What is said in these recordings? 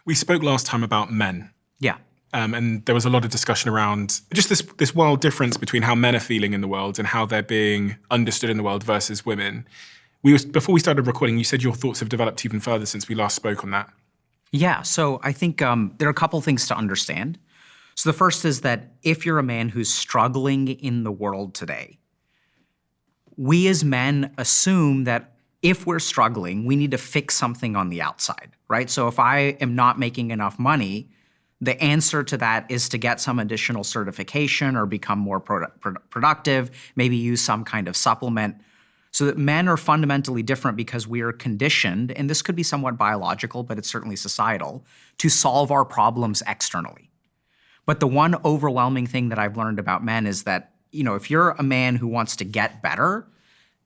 We spoke last time about men. Yeah. And there was a lot of discussion around just this wild difference between how men are feeling in the world and how they're being understood in the world versus women. Before we started recording, you said your thoughts have developed even further since we last spoke on that. Yeah, so I think there are a couple things to understand. So the first is that if you're a man who's struggling in the world today, we as men assume that if we're struggling, we need to fix something on the outside, right? So if I am not making enough money, the answer to that is to get some additional certification or become more productive, maybe use some kind of supplement. So that men are fundamentally different because we are conditioned, and this could be somewhat biological, but it's certainly societal, to solve our problems externally. But the one overwhelming thing that I've learned about men is that, if you're a man who wants to get better,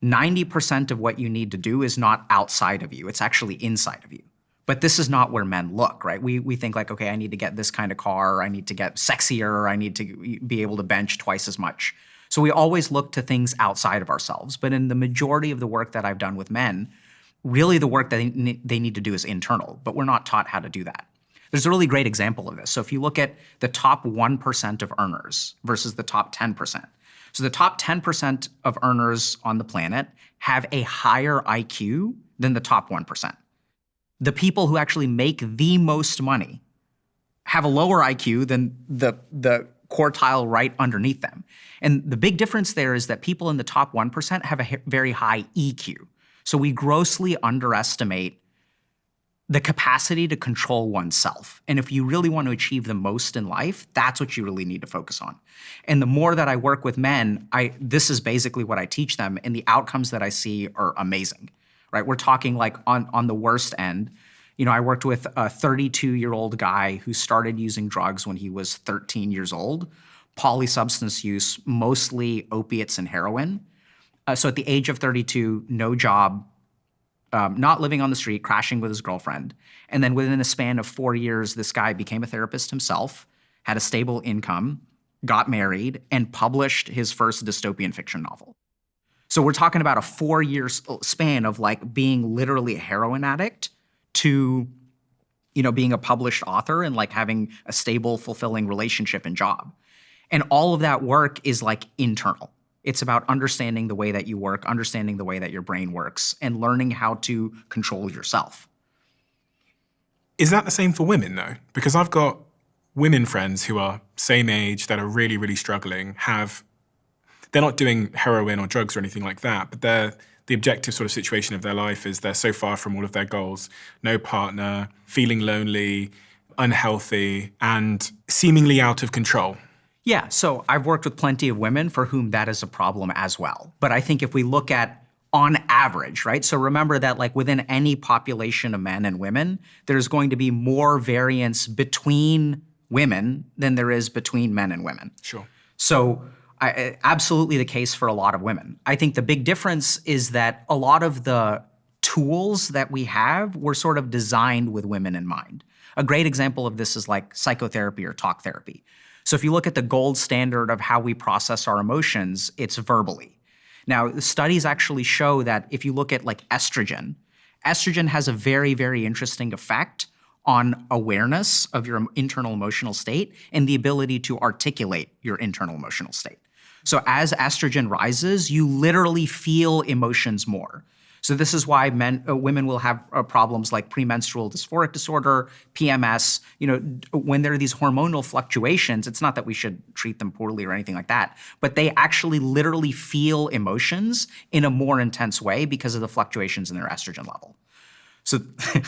90% of what you need to do is not outside of you. It's actually inside of you. But this is not where men look, right? We think like, okay, I need to get this kind of car, I need to get sexier, I need to be able to bench twice as much. So we always look to things outside of ourselves. But in the majority of the work that I've done with men, really the work that they need to do is internal, but we're not taught how to do that. There's a really great example of this. So if you look at the top 1% of earners versus the top 10%. So the top 10% of earners on the planet have a higher IQ than the top 1%. The people who actually make the most money have a lower IQ than the quartile right underneath them. And the big difference there is that people in the top 1% have a very high EQ. So we grossly underestimate the capacity to control oneself. And if you really want to achieve the most in life, that's what you really need to focus on. And the more that I work with men, this is basically what I teach them, and the outcomes that I see are amazing, right? We're talking like on the worst end. I worked with a 32-year-old guy who started using drugs when he was 13 years old, polysubstance use, mostly opiates and heroin. So at the age of 32, no job, not living on the street, crashing with his girlfriend. And then within a span of 4 years, this guy became a therapist himself, had a stable income, got married, and published his first dystopian fiction novel. So we're talking about a 4-year span of like being literally a heroin addict to, being a published author and like having a stable, fulfilling relationship and job. And all of that work is like internal. It's about understanding the way that you work, understanding the way that your brain works, and learning how to control yourself. Is that the same for women, though? Because I've got women friends who are same age that are really, really struggling, they're not doing heroin or drugs or anything like that, but the objective sort of situation of their life is they're so far from all of their goals, no partner, feeling lonely, unhealthy, and seemingly out of control. Yeah, so I've worked with plenty of women for whom that is a problem as well. But I think if we look at on average, right? So remember that like within any population of men and women, there's going to be more variance between women than there is between men and women. Sure. So absolutely the case for a lot of women. I think the big difference is that a lot of the tools that we have were sort of designed with women in mind. A great example of this is like psychotherapy or talk therapy. So if you look at the gold standard of how we process our emotions, it's verbally. Now, the studies actually show that if you look at like estrogen has a very, very interesting effect on awareness of your internal emotional state and the ability to articulate your internal emotional state. So as estrogen rises, you literally feel emotions more. So this is why women will have problems like premenstrual dysphoric disorder, PMS. When there are these hormonal fluctuations, it's not that we should treat them poorly or anything like that, but they actually literally feel emotions in a more intense way because of the fluctuations in their estrogen level. So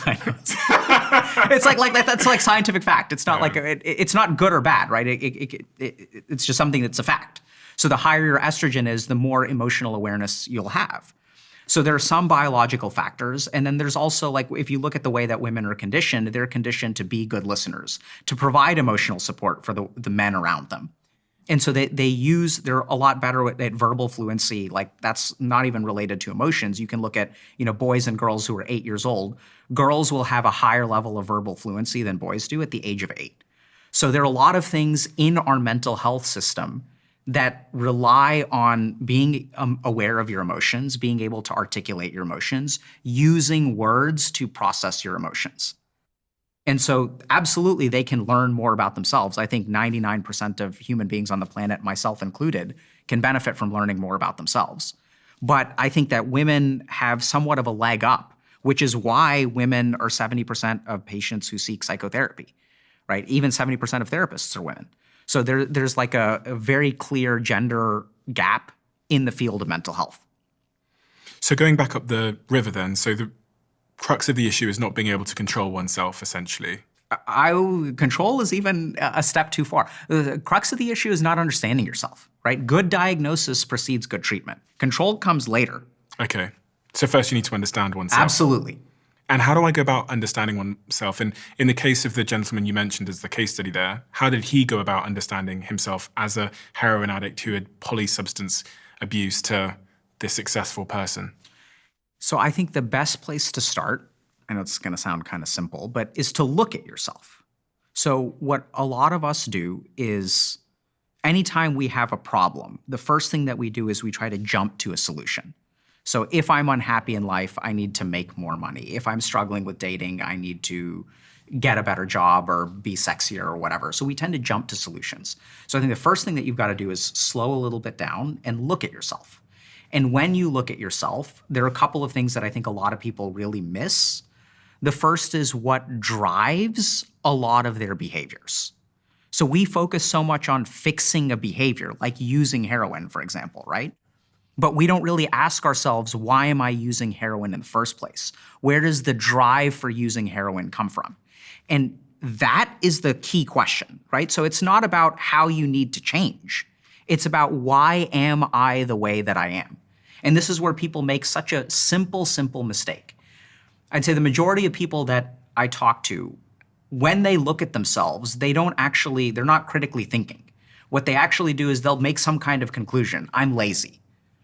I know it's like that's like scientific fact. It's not like it's not good or bad, right? It's just something that's a fact. So the higher your estrogen is, the more emotional awareness you'll have. So there are some biological factors, and then there's also like if you look at the way that women are conditioned, they're conditioned to be good listeners, to provide emotional support for the men around them. And so they're a lot better at verbal fluency. Like that's not even related to emotions. You can look at, boys and girls who are 8 years old. Girls will have a higher level of verbal fluency than boys do at the age of 8. So there are a lot of things in our mental health system that rely on being aware of your emotions, being able to articulate your emotions, using words to process your emotions. And so absolutely they can learn more about themselves. I think 99% of human beings on the planet, myself included, can benefit from learning more about themselves. But I think that women have somewhat of a leg up, which is why women are 70% of patients who seek psychotherapy, right? Even 70% of therapists are women. So there's like a very clear gender gap in the field of mental health. So going back up the river then, so the crux of the issue is not being able to control oneself, essentially. Control is even a step too far. The crux of the issue is not understanding yourself, right? Good diagnosis precedes good treatment. Control comes later. Okay. So first you need to understand oneself. Absolutely. And how do I go about understanding oneself? And in the case of the gentleman you mentioned as the case study there, how did he go about understanding himself as a heroin addict who had polysubstance abuse to this successful person? So I think the best place to start, I know it's going to sound kind of simple, but is to look at yourself. So what a lot of us do is anytime we have a problem, the first thing that we do is we try to jump to a solution. So if I'm unhappy in life, I need to make more money. If I'm struggling with dating, I need to get a better job or be sexier or whatever. So we tend to jump to solutions. So I think the first thing that you've got to do is slow a little bit down and look at yourself. And when you look at yourself, there are a couple of things that I think a lot of people really miss. The first is what drives a lot of their behaviors. So we focus so much on fixing a behavior, like using heroin, for example, right? But we don't really ask ourselves, why am I using heroin in the first place? Where does the drive for using heroin come from? And that is the key question, right? So it's not about how you need to change. It's about why am I the way that I am? And this is where people make such a simple mistake. I'd say the majority of people that I talk to, when they look at themselves, they're not critically thinking. What they actually do is they'll make some kind of conclusion. I'm lazy.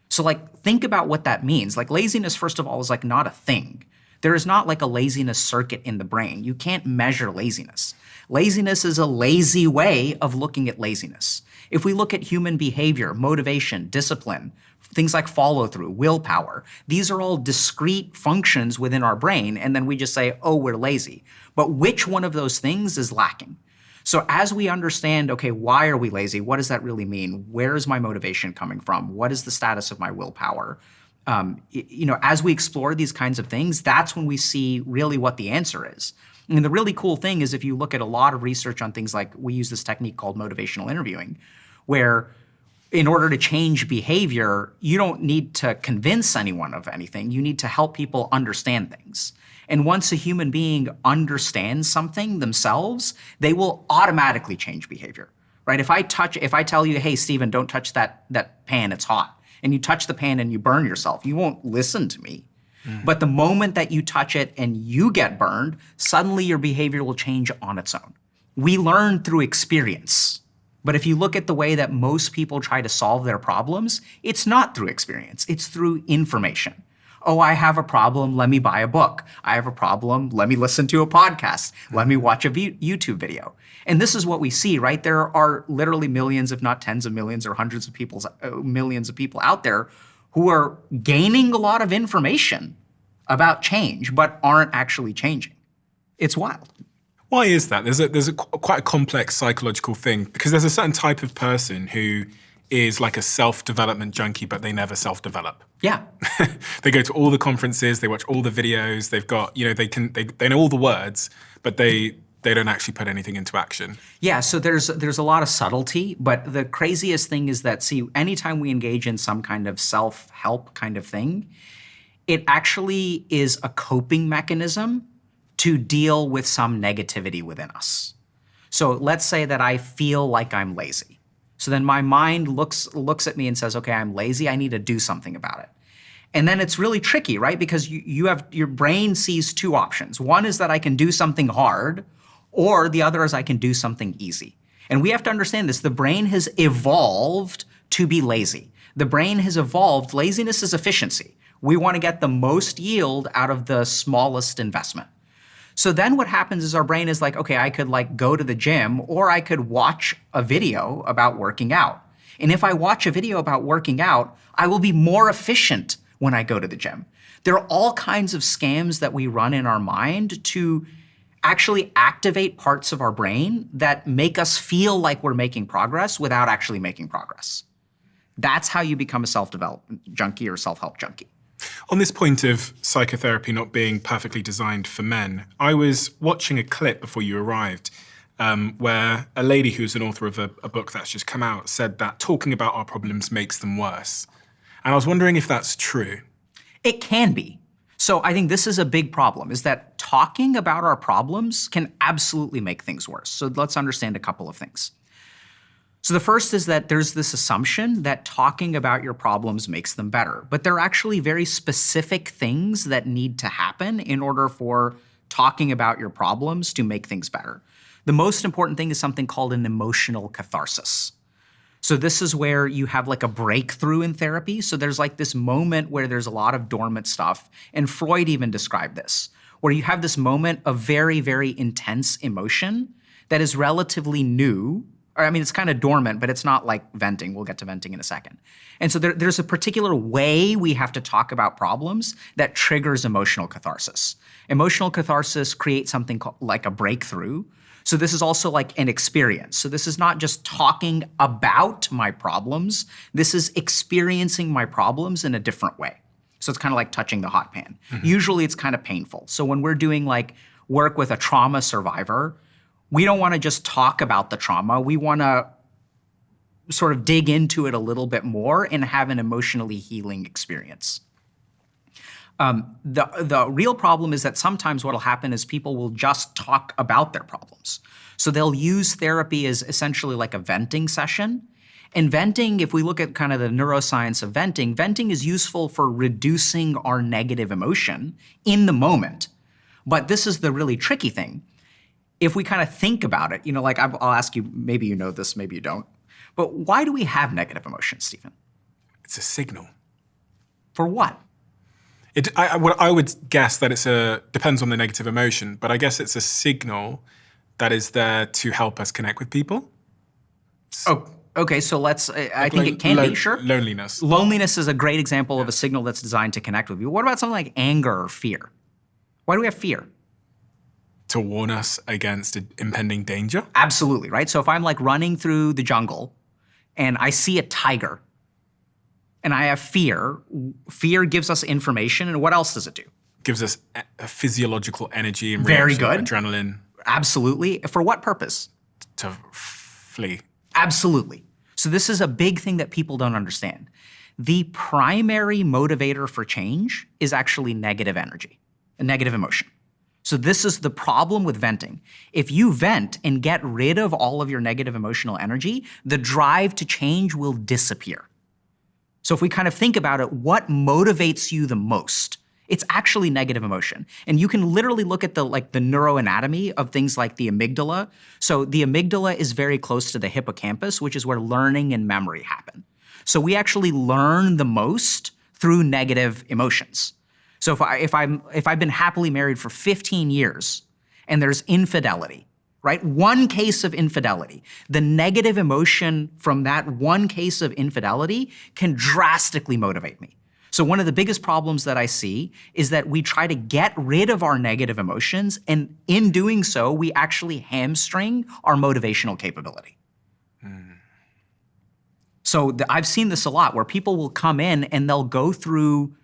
So like, think about what that means. Like laziness, first of all, is like not a thing. There is not like a laziness circuit in the brain. You can't measure laziness. Laziness is a lazy way of looking at laziness. If we look at human behavior, motivation, discipline, things like follow-through, willpower, these are all discrete functions within our brain, and then we just say, oh, we're lazy. But which one of those things is lacking? So as we understand, okay, why are we lazy? What does that really mean? Where is my motivation coming from? What is the status of my willpower? As we explore these kinds of things, that's when we see really what the answer is. And the really cool thing is if you look at a lot of research on things like, we use this technique called motivational interviewing, where in order to change behavior, you don't need to convince anyone of anything. You need to help people understand things. And once a human being understands something themselves, they will automatically change behavior, right? If I tell you, hey, Steven, don't touch that pan, it's hot, and you touch the pan and you burn yourself, you won't listen to me. But the moment that you touch it and you get burned, suddenly your behavior will change on its own. We learn through experience. But if you look at the way that most people try to solve their problems, it's not through experience, it's through information. Oh, I have a problem, let me buy a book. I have a problem, let me listen to a podcast. Let me watch a YouTube video. And this is what we see, right? There are literally millions, if not tens of millions or hundreds of millions of people out there who are gaining a lot of information about change, but aren't actually changing. It's wild. Why is that? There's quite a complex psychological thing, because there's a certain type of person who is like a self-development junkie, but they never self-develop. Yeah. They go to all the conferences, they watch all the videos, they've got, they know all the words, but they don't actually put anything into action. Yeah, so there's a lot of subtlety, but the craziest thing is that, anytime we engage in some kind of self-help kind of thing, it actually is a coping mechanism to deal with some negativity within us. So let's say that I feel like I'm lazy. So then my mind looks at me and says, okay, I'm lazy, I need to do something about it. And then it's really tricky, right? Because your brain sees two options. One is that I can do something hard, or the other is I can do something easy. And we have to understand this. The brain has evolved to be lazy. The brain has evolved. Laziness is efficiency. We want to get the most yield out of the smallest investment. So then what happens is our brain is like, okay, I could go to the gym, or I could watch a video about working out. And if I watch a video about working out, I will be more efficient when I go to the gym. There are all kinds of scams that we run in our mind to actually activate parts of our brain that make us feel like we're making progress without actually making progress. That's how you become a self-development junkie or self-help junkie. On this point of psychotherapy not being perfectly designed for men, I was watching a clip before you arrived where a lady who's an author of a book that's just come out said that talking about our problems makes them worse. And I was wondering if that's true. It can be. So I think this is a big problem, is that talking about our problems can absolutely make things worse. So let's understand a couple of things. So the first is that there's this assumption that talking about your problems makes them better. But there are actually very specific things that need to happen in order for talking about your problems to make things better. The most important thing is something called an emotional catharsis. So this is where you have like a breakthrough in therapy. So there's like this moment where there's a lot of dormant stuff, and Freud even described this, where you have this moment of very, very intense emotion that is relatively new. Or, I mean, it's kind of dormant, but it's not like venting. We'll get to venting in a second. And so there's a particular way we have to talk about problems that triggers emotional catharsis. Emotional catharsis creates something called, like a breakthrough. So this is also like an experience. So this is not just talking about my problems. This is experiencing my problems in a different way. So it's kind of like touching the hot pan. Usually it's kind of painful. So when we're doing like work with a trauma survivor, we don't want to just talk about the trauma. We want to sort of dig into it a little bit more and have an emotionally healing experience. The real problem is that sometimes what'll happen is people will just talk about their problems. So they'll use therapy as essentially like a venting session. And venting, if we look at kind of the neuroscience of venting, venting is useful for reducing our negative emotion in the moment. But this is the really tricky thing. If we kind of think about it, like I'll ask you, maybe you know this, maybe you don't, but why do we have negative emotions, Stephen? It's a signal. For what? I would guess that depends on the negative emotion, but I guess it's a signal that is there to help us connect with people. Oh, okay, so I think it can be, sure. Loneliness. Loneliness is a great example of a signal that's designed to connect with you. What about something like anger or fear? Why do we have fear? To warn us against impending danger? Absolutely, right? So if I'm like running through the jungle and I see a tiger and I have fear, fear gives us information, and what else does it do? Gives us a physiological energy and Very reaction, good. adrenaline. Absolutely. For what purpose? To flee. Absolutely. So this is a big thing that people don't understand. The primary motivator for change is actually negative energy, a negative emotion. So this is the problem with venting. If you vent and get rid of all of your negative emotional energy, the drive to change will disappear. So if we kind of think about it, what motivates you the most? It's actually negative emotion. And you can literally look at the neuroanatomy of things like the amygdala. So the amygdala is very close to the hippocampus, which is where learning and memory happen. So we actually learn the most through negative emotions. So if I've been happily married for 15 years and there's infidelity, right? One case of infidelity, the negative emotion from that one case of infidelity can drastically motivate me. So one of the biggest problems that I see is that we try to get rid of our negative emotions, and in doing so, we actually hamstring our motivational capability. So I've seen this a lot where people will come in and they'll go through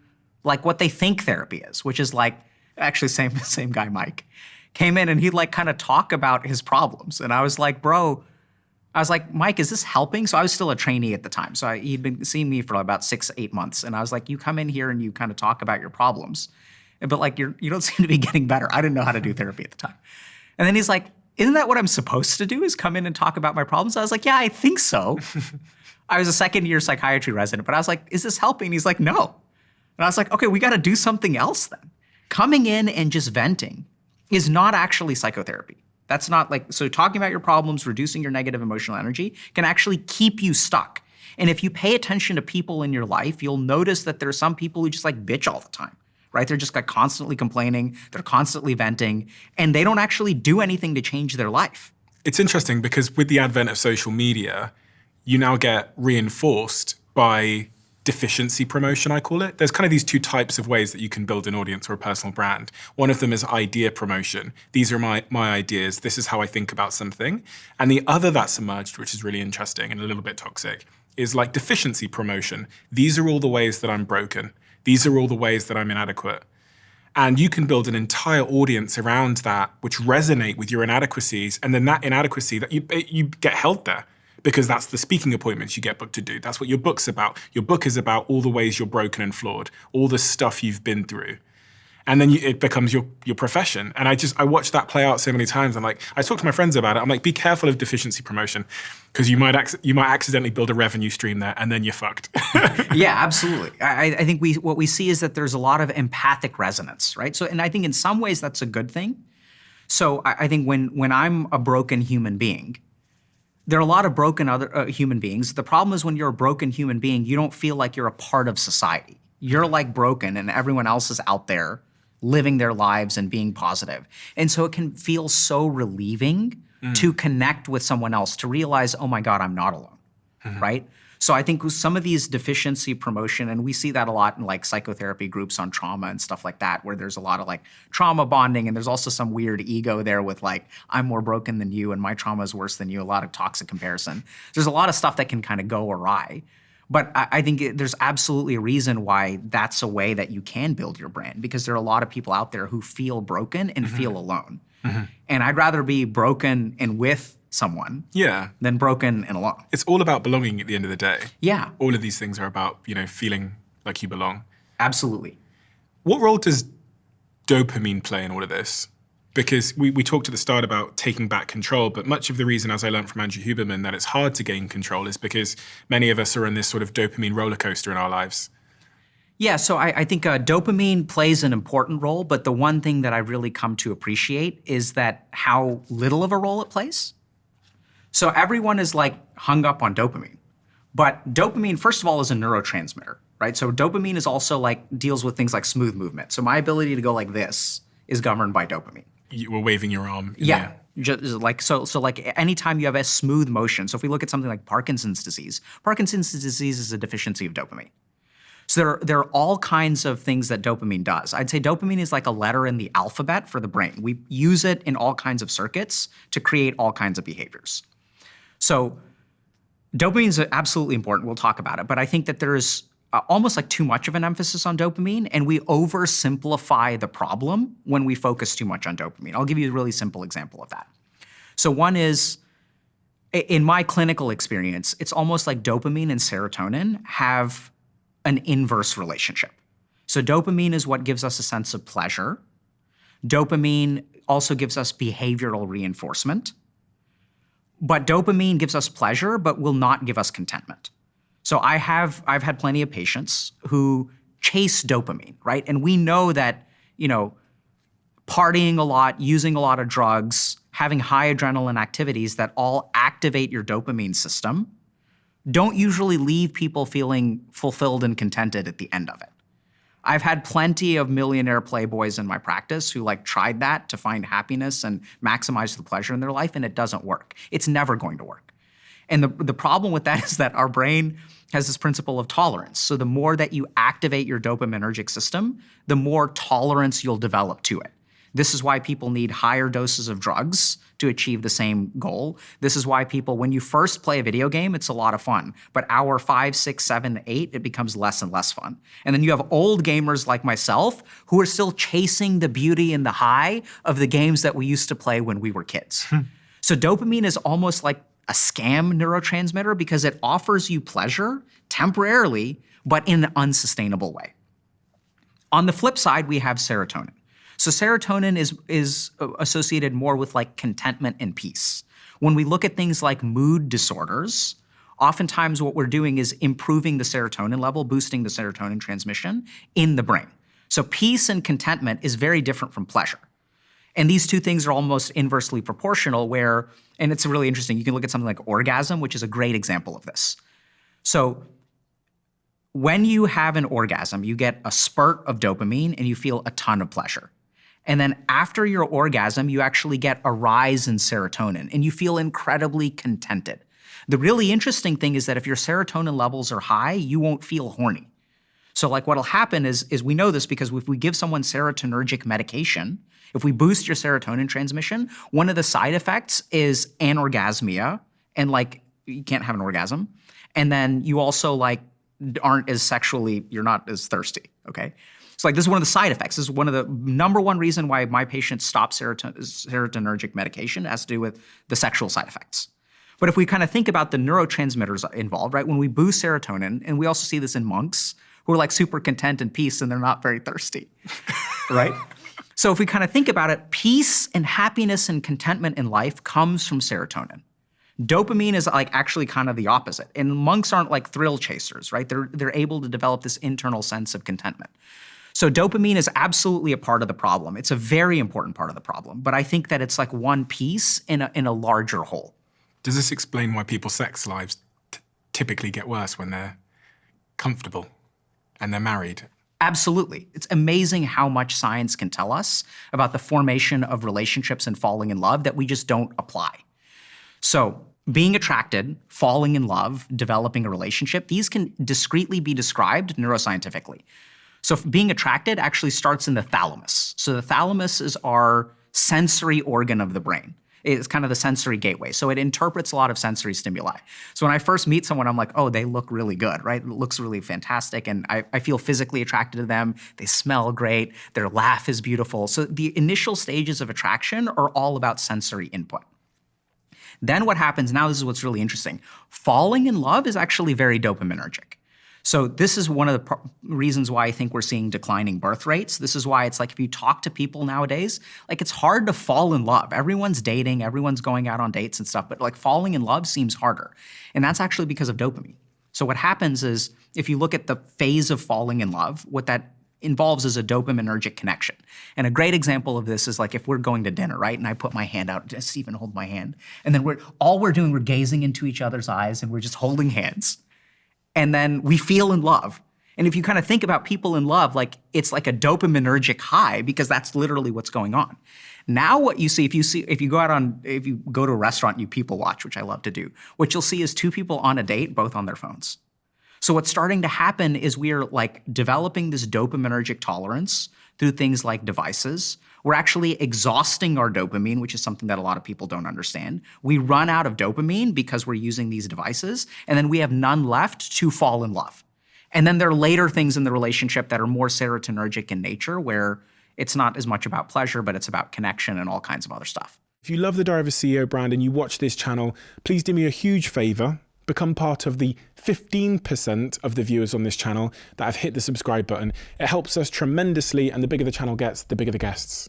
like what they think therapy is, which is like, actually same guy, Mike, came in and he'd like kind of talk about his problems. And I was like, Mike, is this helping? So I was still a trainee at the time. So he'd been seeing me for about 6-8 months. And I was like, you come in here and you kind of talk about your problems, but like you don't seem to be getting better. I didn't know how to do therapy at the time. And then he's like, isn't that what I'm supposed to do, is come in and talk about my problems? I was like, yeah, I think so. I was a second-year psychiatry resident, but I was like, is this helping? He's like, no. And I was like, okay, we got to do something else then. Coming in and just venting is not actually psychotherapy. That's not like, so talking about your problems, reducing your negative emotional energy can actually keep you stuck. And if you pay attention to people in your life, you'll notice that there are some people who just like bitch all the time, right? They're just like constantly complaining, they're constantly venting, and they don't actually do anything to change their life. It's interesting because with the advent of social media, you now get reinforced by deficiency promotion, I call it. There's kind of these two types of ways that you can build an audience or a personal brand. One of them is idea promotion. These are my ideas. This is how I think about something. And the other that's emerged, which is really interesting and a little bit toxic, is like deficiency promotion. These are all the ways that I'm broken. These are all the ways that I'm inadequate. And you can build an entire audience around that, which resonate with your inadequacies. And then that inadequacy, that you get held there. Because that's the speaking appointments you get booked to do. That's what your book's about. Your book is about all the ways you're broken and flawed, all the stuff you've been through. And then it becomes your profession. And I watched that play out so many times. I'm like, I talk to my friends about it. I'm like, be careful of deficiency promotion, because you might accidentally build a revenue stream there, and then you're fucked. Yeah, absolutely. I think what we see is that there's a lot of empathic resonance, right? So, and I think in some ways that's a good thing. So I think when I'm a broken human being, there are a lot of broken other human beings. The problem is when you're a broken human being, you don't feel like you're a part of society. You're like broken and everyone else is out there living their lives and being positive. And so it can feel so relieving to connect with someone else, to realize, oh my God, I'm not alone, right? So I think with some of these deficiency promotion, and we see that a lot in like psychotherapy groups on trauma and stuff like that, where there's a lot of like trauma bonding, and there's also some weird ego there with like, I'm more broken than you and my trauma is worse than you, a lot of toxic comparison. There's a lot of stuff that can kind of go awry. But I think there's absolutely a reason why that's a way that you can build your brand, because there are a lot of people out there who feel broken and feel alone. And I'd rather be broken and with someone than broken and alone. It's all about belonging at the end of the day. Yeah. All of these things are about, feeling like you belong. Absolutely. What role does dopamine play in all of this? Because we talked at the start about taking back control, but much of the reason, as I learned from Andrew Huberman, that it's hard to gain control is because many of us are in this sort of dopamine roller coaster in our lives. Yeah, so I think dopamine plays an important role, but the one thing that I really come to appreciate is that how little of a role it plays. So everyone is like hung up on dopamine. But dopamine, first of all, is a neurotransmitter, right? So dopamine is also like deals with things like smooth movement. So my ability to go like this is governed by dopamine. You were waving your arm. Yeah. Just like so like anytime you have a smooth motion. So if we look at something like Parkinson's disease is a deficiency of dopamine. So there are all kinds of things that dopamine does. I'd say dopamine is like a letter in the alphabet for the brain. We use it in all kinds of circuits to create all kinds of behaviors. So dopamine is absolutely important. We'll talk about it. But I think that there is almost like too much of an emphasis on dopamine, and we oversimplify the problem when we focus too much on dopamine. I'll give you a really simple example of that. So one is, in my clinical experience, it's almost like dopamine and serotonin have an inverse relationship. So dopamine is what gives us a sense of pleasure. Dopamine also gives us behavioral reinforcement. But dopamine gives us pleasure, but will not give us contentment. So I've had plenty of patients who chase dopamine, right? And we know that, partying a lot, using a lot of drugs, having high adrenaline activities that all activate your dopamine system don't usually leave people feeling fulfilled and contented at the end of it. I've had plenty of millionaire playboys in my practice who tried that to find happiness and maximize the pleasure in their life, and it doesn't work. It's never going to work. And the problem with that is that our brain has this principle of tolerance. So the more that you activate your dopaminergic system, the more tolerance you'll develop to it. This is why people need higher doses of drugs to achieve the same goal. This is why people, when you first play a video game, it's a lot of fun. But hour 5, 6, 7, 8, it becomes less and less fun. And then you have old gamers like myself who are still chasing the beauty and the high of the games that we used to play when we were kids. So dopamine is almost like a scam neurotransmitter because it offers you pleasure temporarily, but in an unsustainable way. On the flip side, we have serotonin. So serotonin is associated more with contentment and peace. When we look at things like mood disorders, oftentimes what we're doing is improving the serotonin level, boosting the serotonin transmission in the brain. So peace and contentment is very different from pleasure. And these two things are almost inversely proportional and it's really interesting, you can look at something like orgasm, which is a great example of this. So when you have an orgasm, you get a spurt of dopamine and you feel a ton of pleasure. And then after your orgasm, you actually get a rise in serotonin and you feel incredibly contented. The really interesting thing is that if your serotonin levels are high, you won't feel horny. So like what'll happen is we know this because if we give someone serotonergic medication, if we boost your serotonin transmission, one of the side effects is anorgasmia, and like you can't have an orgasm. And then you also like aren't as sexually, you're not as thirsty, okay? So like this is one of the side effects. This is one of the number one reason why my patients stop serotonergic medication. It has to do with the sexual side effects. But if we kind of think about the neurotransmitters involved, right? When we boost serotonin, and we also see this in monks who are like super content and peace and they're not very thirsty, right? So if we kind of think about it, peace and happiness and contentment in life comes from serotonin. Dopamine is like actually kind of the opposite. And monks aren't like thrill chasers, right? They're able to develop this internal sense of contentment. So dopamine is absolutely a part of the problem. It's a very important part of the problem. But I think that it's like one piece in a larger whole. Does this explain why people's sex lives typically get worse when they're comfortable and they're married? Absolutely. It's amazing how much science can tell us about the formation of relationships and falling in love that we just don't apply. So being attracted, falling in love, developing a relationship, these can discretely be described neuroscientifically. So being attracted actually starts in the thalamus. So the thalamus is our sensory organ of the brain. It's kind of the sensory gateway. So it interprets a lot of sensory stimuli. So when I first meet someone, I'm like, oh, they look really good, right? It looks really fantastic. And I feel physically attracted to them. They smell great. Their laugh is beautiful. So the initial stages of attraction are all about sensory input. Then what happens, now this is what's really interesting. Falling in love is actually very dopaminergic. So this is one of the reasons why I think we're seeing declining birth rates. This is why it's like if you talk to people nowadays, like it's hard to fall in love. Everyone's dating, everyone's going out on dates and stuff, but like falling in love seems harder. And that's actually because of dopamine. So what happens is if you look at the phase of falling in love, what that involves is a dopaminergic connection. And a great example of this is like if we're going to dinner, right? And I put my hand out, just Stephen, hold my hand. And then we're gazing into each other's eyes and we're just holding hands. And then we feel in love. And if you kind of think about people in love, like it's like a dopaminergic high because that's literally what's going on. Now what you see, if you go to a restaurant and you people watch, which I love to do, what you'll see is two people on a date, both on their phones. So what's starting to happen is we are like developing this dopaminergic tolerance through things like devices. We're actually exhausting our dopamine, which is something that a lot of people don't understand. We run out of dopamine because we're using these devices, and then we have none left to fall in love. And then there are later things in the relationship that are more serotonergic in nature, where it's not as much about pleasure, but it's about connection and all kinds of other stuff. If you love the Diary of a CEO brand and you watch this channel, please do me a huge favor. Become part of the 15% of the viewers on this channel that have hit the subscribe button. It helps us tremendously, and the bigger the channel gets, the bigger the guests.